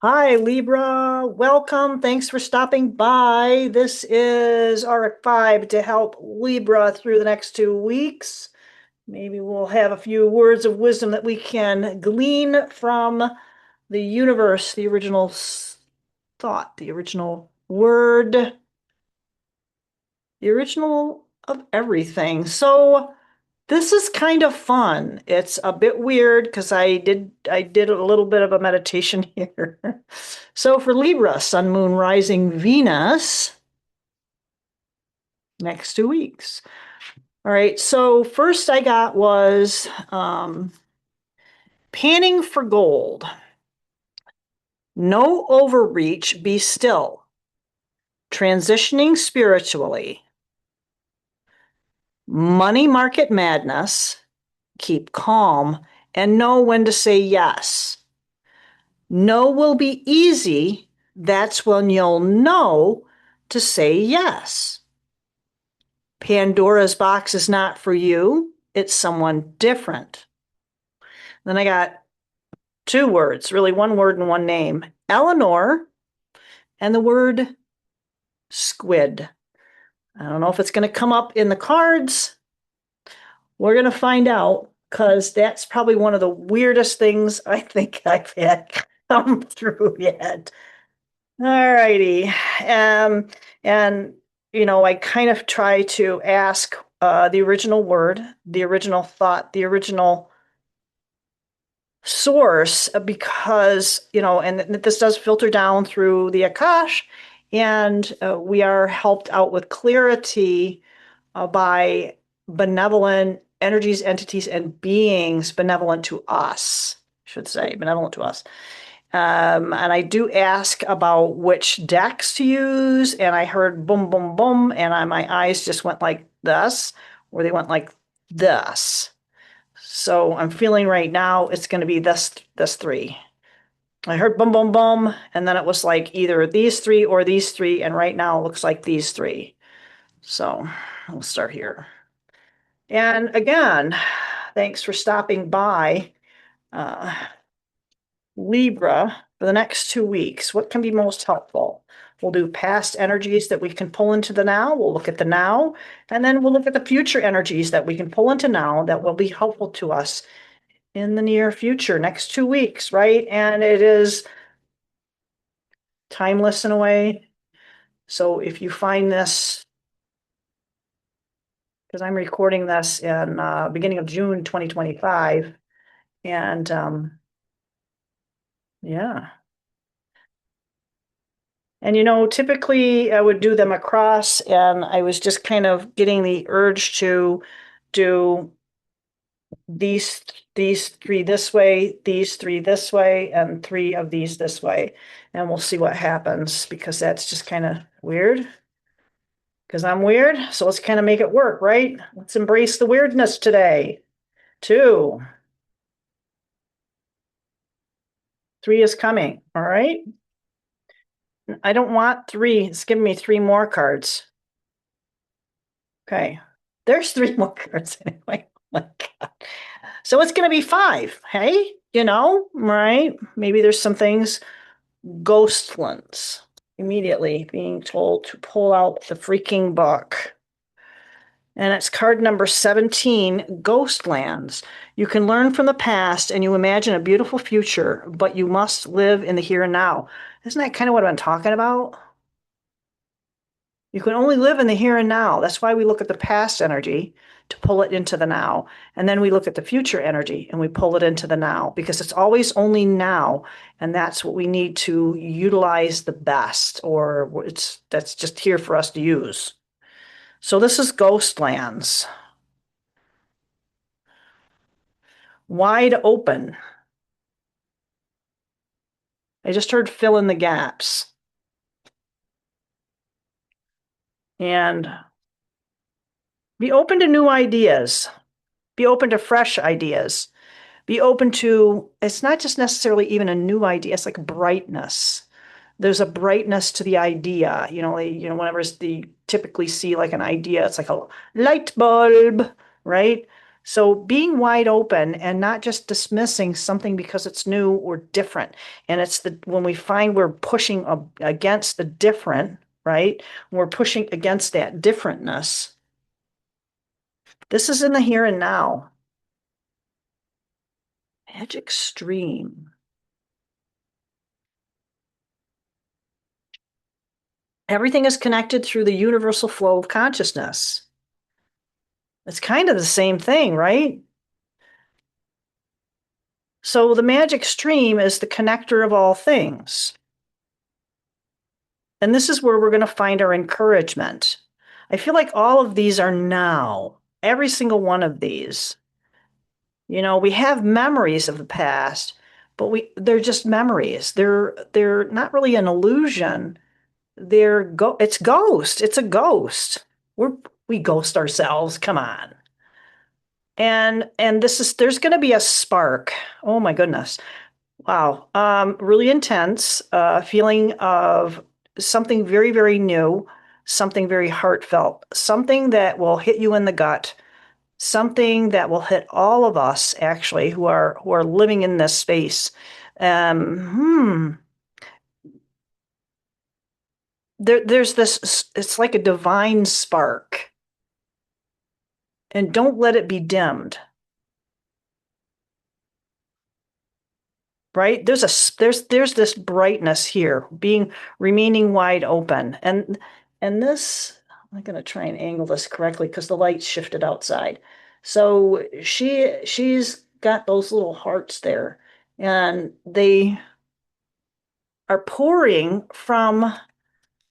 Hi, Libra. Welcome. Thanks for stopping by. This is Auric 5 to help Libra through the next 2 weeks. Maybe we'll have a few words of wisdom that we can glean from the universe, the original thought, the original word, the original of everything. So this is kind of fun. It's a bit weird because I did a little bit of a meditation here. So for Libra, Sun, Moon, Rising, Venus, next 2 weeks. All right, so first I got was panning for gold. No overreach, be still. Transitioning spiritually. Money market madness. Keep calm and know when to say yes. No will be easy. That's when you'll know to say yes. Pandora's box is not for you. It's someone different. Then I got two words, really one word and one name. Eleanor and the word squid. I don't know if it's going to come up in the cards. We're going to find out because that's probably one of the weirdest things I think I've had come through yet. All righty. And I kind of try to ask the original word, the original thought, the original source, because, and this does filter down through the Akash, and we are helped out with clarity by benevolent energies, entities, and beings benevolent to us, I should say, benevolent to us. And I do ask about which decks to use, and I heard boom, boom, boom, and my eyes just went like this, or they went like this. So I'm feeling right now it's going to be this three. I heard boom, boom, boom, and then it was like either these three or these three, and right now it looks like these three. So we'll start here. And again, thanks for stopping by. Uh, Libra, for the next 2 weeks, what can be most helpful? We'll do past energies that we can pull into the now. We'll look at the now, and then we'll look at the future energies that we can pull into now that will be helpful to us in the near future, next 2 weeks, right? And it is timeless in a way. So if you find this, because I'm recording this in beginning of June 2025, and yeah. And typically I would do them across, and I was just kind of getting the urge to do these three this way, these three this way, and three of these this way. And we'll see what happens, because that's just kind of weird. Because I'm weird, so let's kind of make it work, right? Let's embrace the weirdness today. Two, three is coming, all right? I don't want three. It's giving me three more cards. Okay, there's three more cards anyway. Oh my God. So it's going to be five, hey? Right? Maybe there's some things, ghostlands, immediately being told to pull out the freaking book. And it's card number 17, Ghostlands. You can learn from the past and you imagine a beautiful future, but you must live in the here and now. Isn't that kind of what I'm talking about? You can only live in the here and now. That's why we look at the past energy to pull it into the now. And then we look at the future energy and we pull it into the now, because it's always only now. And that's what we need to utilize the best, or that's just here for us to use. So this is Ghostlands. Wide open. I just heard fill in the gaps. And be open to new ideas. Be open to fresh ideas. Be open to, it's not just necessarily even a new idea, it's like brightness. There's a brightness to the idea. Whenever you typically see like an idea, it's like a light bulb, right? So being wide open and not just dismissing something because it's new or different. And it's when we find we're pushing against the different, right? We're pushing against that differentness. This is in the here and now. Magic stream. Everything is connected through the universal flow of consciousness. It's kind of the same thing, right? So the magic stream is the connector of all things. And this is where we're going to find our encouragement. I feel like all of these are now, every single one of these. You know, we have memories of the past, but they're just memories. They're not really an illusion. It's ghost. It's a ghost. We ghost ourselves. Come on. And there's going to be a spark. Oh my goodness. Wow. Really intense feeling of something very, very new, something very heartfelt, something that will hit you in the gut, something that will hit all of us actually who are living in this space. Um, there's this, it's like a divine spark, and don't let it be dimmed. Right? There's this brightness here, remaining wide open. And this, I'm going to try and angle this correctly because the light shifted outside. So she's got those little hearts there, and they are pouring from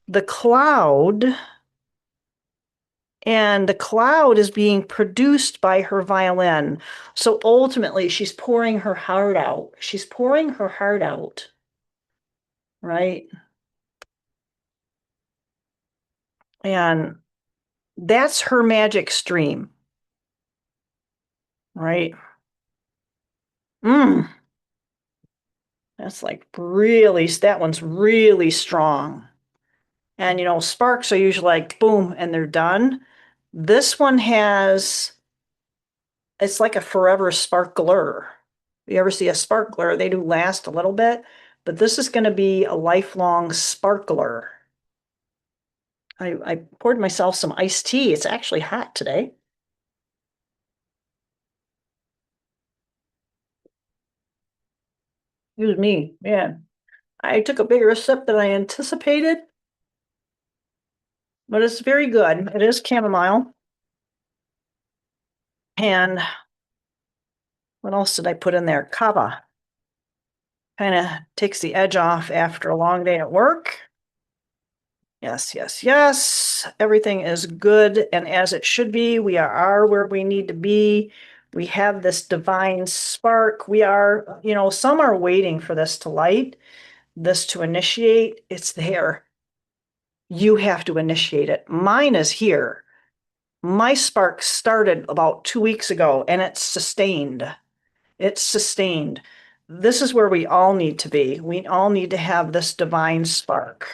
the cloud, and the cloud is being produced by her violin. So ultimately, she's pouring her heart out. She's pouring her heart out, right? And that's her magic stream, right? Mm, that's like that one's really strong. And you know, sparks are usually like boom and they're done. This one it's like a forever sparkler. You ever see a sparkler? They do last a little bit, but this is going to be a lifelong sparkler. I poured myself some iced tea. It's actually hot today. Excuse me, man. I took a bigger sip than I anticipated, but it's very good. It is chamomile. And what else did I put in there? Kava. Kind of takes the edge off after a long day at work. Yes, yes, yes. Everything is good and as it should be. We are where we need to be. We have this divine spark. We are, you know, some are waiting for this to light, this to initiate. It's there. You have to initiate it. Mine is here. My spark started about 2 weeks ago and it's sustained. It's sustained. This is where we all need to be. We all need to have this divine spark.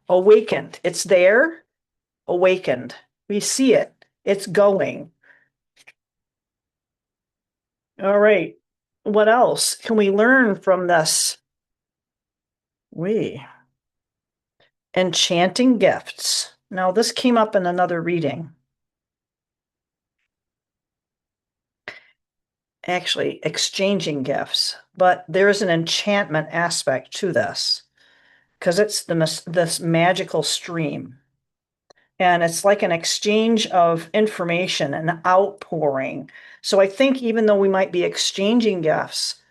Awakened. It's there. Awakened. We see it. It's going. All right. What else can we learn from this? We enchanting gifts. Now, this came up in another reading. Actually, exchanging gifts, but there is an enchantment aspect to this because it's this magical stream. And it's like an exchange of information, an outpouring. So I think even though we might be exchanging gifts,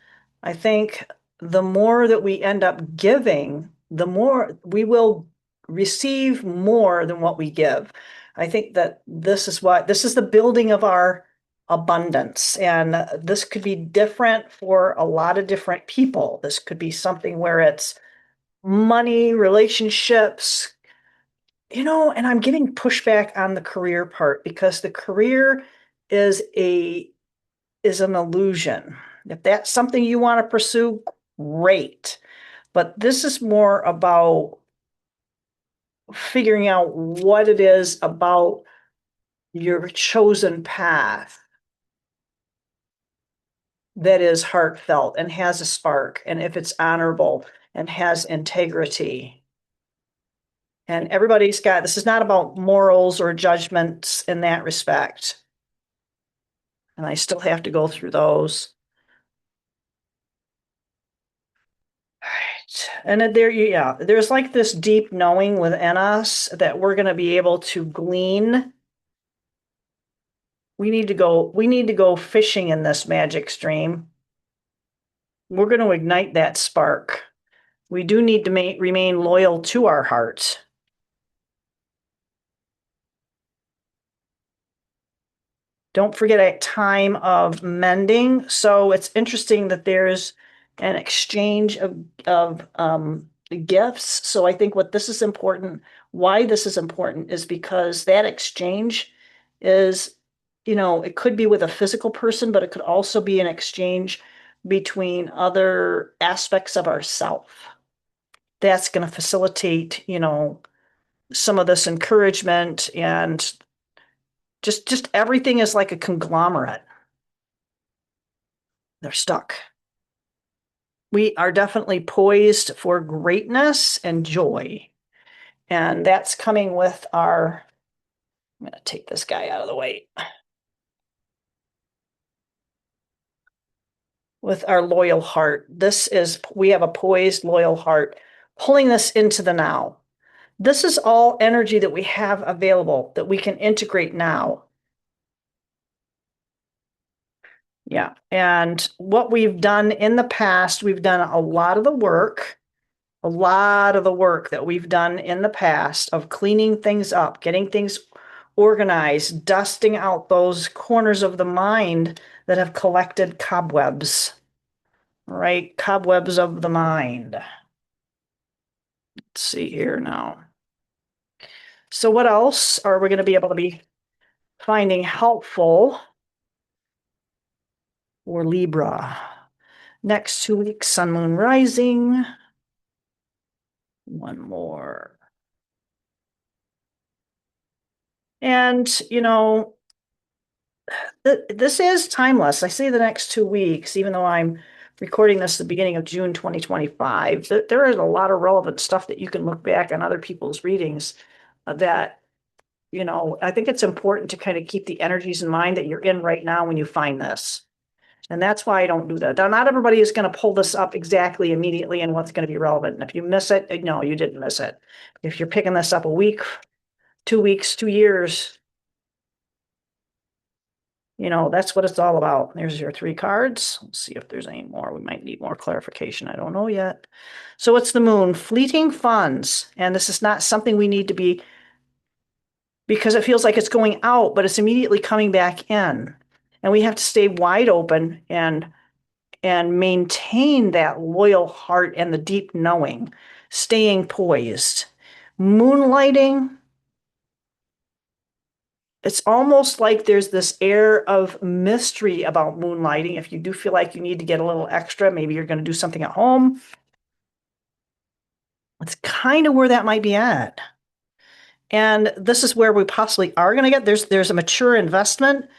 I think the more that we end up giving, the more we will receive more than what we give. I think that this is the building of our abundance. And this could be different for a lot of different people. This could be something where it's money, relationships, you know, and I'm getting pushback on the career part because the career is an illusion. If that's something you want to pursue, great. But this is more about figuring out what it is about your chosen path that is heartfelt and has a spark, and if it's honorable and has integrity. And everybody's got, this is not about morals or judgments in that respect. And I still have to go through those. All right. And there, yeah, there's like this deep knowing within us that we're going to be able to glean. We need to go fishing in this magic stream. We're going to ignite that spark. We do need to remain loyal to our heart. Don't forget a time of mending. So it's interesting that there's an exchange of gifts. So I think what this is important, why this is important is because that exchange is, it could be with a physical person, but it could also be an exchange between other aspects of ourself. That's going to facilitate, some of this encouragement, and just everything is like a conglomerate. They're stuck. We are definitely poised for greatness and joy. And that's coming with our, I'm going to take this guy out of the way, with our loyal heart. We have a poised, loyal heart, pulling this into the now. This is all energy that we have available that we can integrate now. Yeah. And what we've done in the past, we've done a lot of the work that we've done in the past of cleaning things up, getting things organized, dusting out those corners of the mind that have collected cobwebs, right? Cobwebs of the mind. Let's see here now. So what else are we going to be able to be finding helpful for Libra? Next 2 weeks, sun, moon, rising. One more. And, this is timeless. I say the next 2 weeks, even though I'm recording this at the beginning of June 2025. There is a lot of relevant stuff that you can look back on other people's readings that, I think it's important to kind of keep the energies in mind that you're in right now when you find this. And that's why I don't do that. Now, not everybody is going to pull this up exactly immediately and what's going to be relevant. And if you miss it, no, you didn't miss it. If you're picking this up a week, 2 weeks, 2 years, that's what it's all about. There's your 3 cards. Let's see if there's any more. We might need more clarification. I don't know yet. So it's the moon, fleeting funds. And this is not something we need to be, because it feels like it's going out, but it's immediately coming back in. And we have to stay wide open and maintain that loyal heart and the deep knowing, staying poised. Moonlighting, it's almost like there's this air of mystery about moonlighting. If you do feel like you need to get a little extra, maybe you're going to do something at home. It's kind of where that might be at. And this is where we possibly are going to get, there's a mature investment,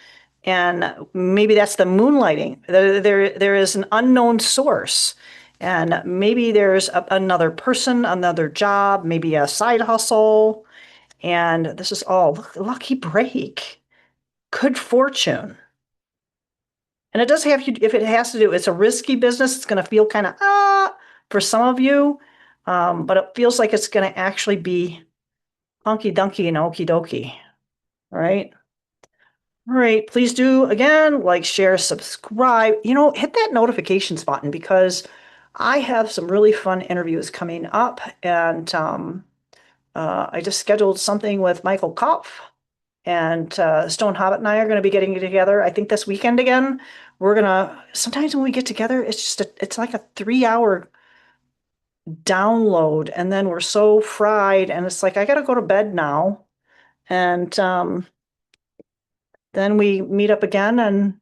and maybe that's the moonlighting. There is an unknown source, and maybe there's another person, another job, maybe a side hustle. And this is all lucky break, good fortune. And it does have you, if it has to do, it's a risky business. It's going to feel kind of, for some of you, but it feels like it's going to actually be hunky dunky and okie dokie. All right. All right. Please do, again, like, share, subscribe, hit that notifications button, because I have some really fun interviews coming up. And I just scheduled something with Michael Kopf, and Stone Hobbit and I are going to be getting together, I think, this weekend again. Sometimes when we get together, it's like a 3-hour download, and then we're so fried, and it's like, I got to go to bed now. And then we meet up again and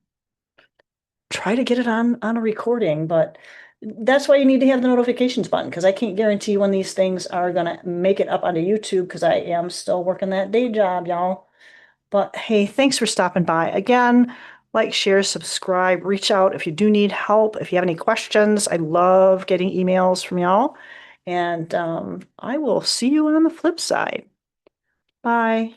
try to get it on a recording. But that's why you need to have the notifications button, because I can't guarantee when these things are going to make it up onto YouTube, because I am still working that day job, y'all. But hey, thanks for stopping by again. like, share, subscribe, reach out if you do need help. If you have any questions, I love getting emails from y'all. And I will see you on the flip side. Bye.